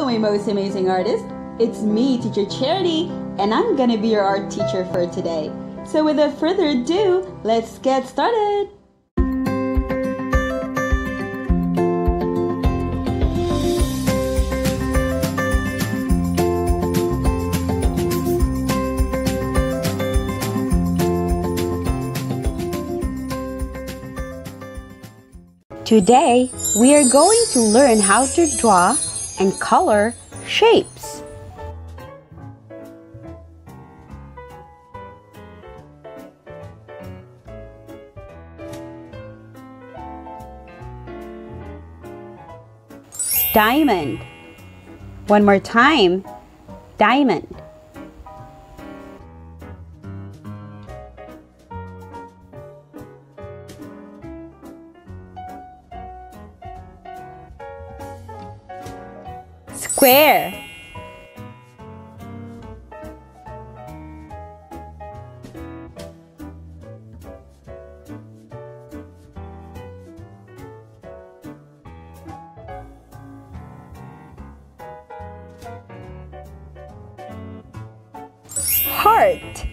Hello, my most amazing artist. It's me, Teacher Charity, and I'm gonna be your art teacher for today. So without further ado, let's get started. Today, we are going to learn how to draw and color shapes. Diamond. One more time. Diamond. Square. Heart.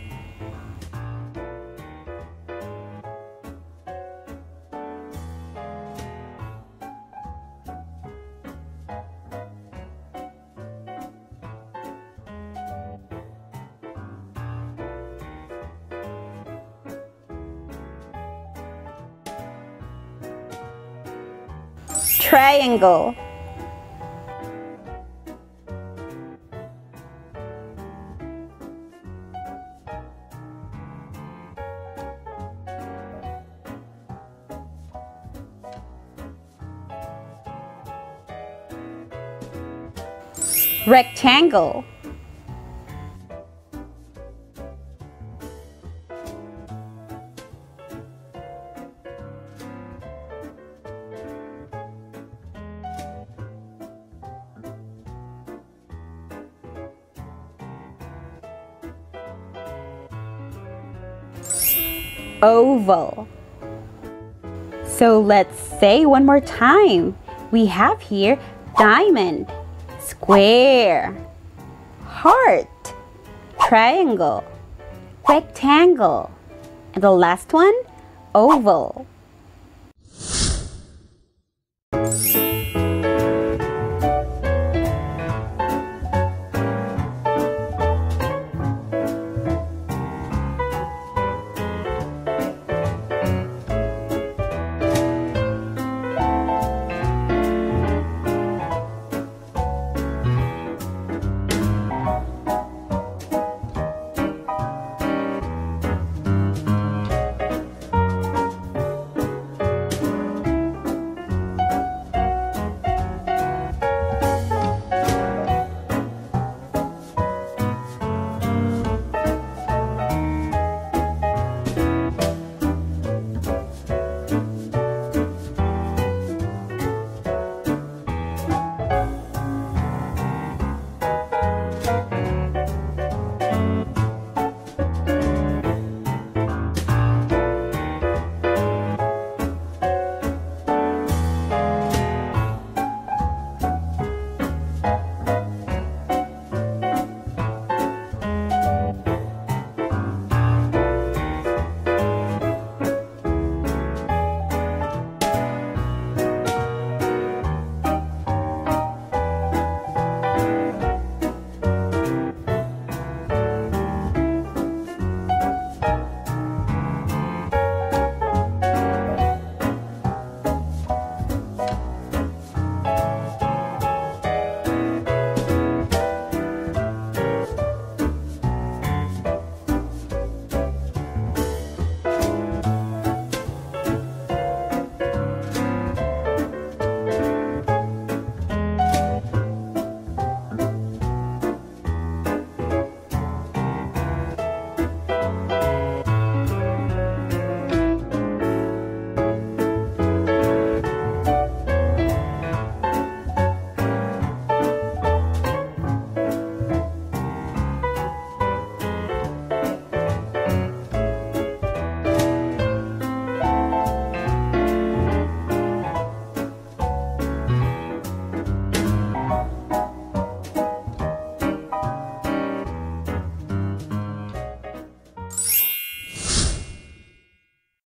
Triangle. Rectangle. Oval. So let's say one more time. We have here diamond, square, heart, triangle, rectangle, and the last one, oval.